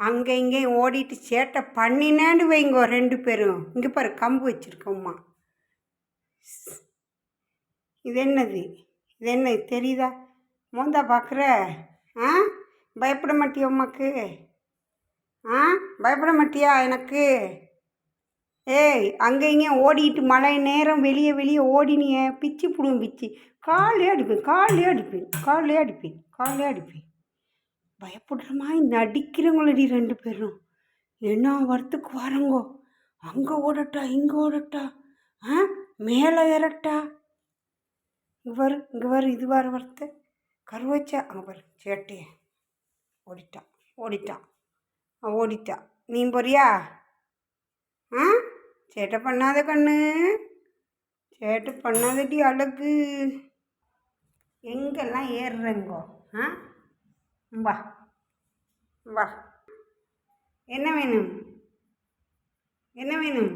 அங்கே இங்கேயும் ஓடிட்டு சேட்டை பண்ணினேன்னு வைங்கோ 2 பேரும். இங்கே பாரு கம்பு வச்சுருக்கோம்மா. இது என்னது? இது என்ன தெரியுதா? மோந்தா பார்க்குற? ஆ, பயப்பட மாட்டியா அம்மாக்கு? ஆ, பயப்பட மாட்டியா எனக்கு? ஏய், அங்கே இங்கேயும் ஓடிட்டு மழை நேரம் வெளியே வெளியே ஓடினிய பிச்சு புடுவேன் பிச்சு. காலே அடிப்பேன், காலே அடிப்பேன், காலே அடிப்பேன், காலே அடிப்பேன். பயப்படுற மாதிரி நடிக்கிறவங்களடி 2 பேரும். என்ன வரத்துக்கு வரங்கோ? அங்கே ஓடட்டா, இங்கே ஓடட்டா, ஆ, மேலே ஏறட்டா. இங்கே வரு இது வர வரத்த கருவச்சா. அங்கே பாரு சேட்டைய ஓடிட்டான், ஓடிட்டான், ஓடிட்டான். நீ போறியா? ஆ, சேட்டை பண்ணாத கண்ணு, சேட்டை பண்ணாதடி அழகு. எங்கெல்லாம் ஏறுறங்கோ? ஆ, வா வா. என்ன வேணும்? என்ன வேணும்?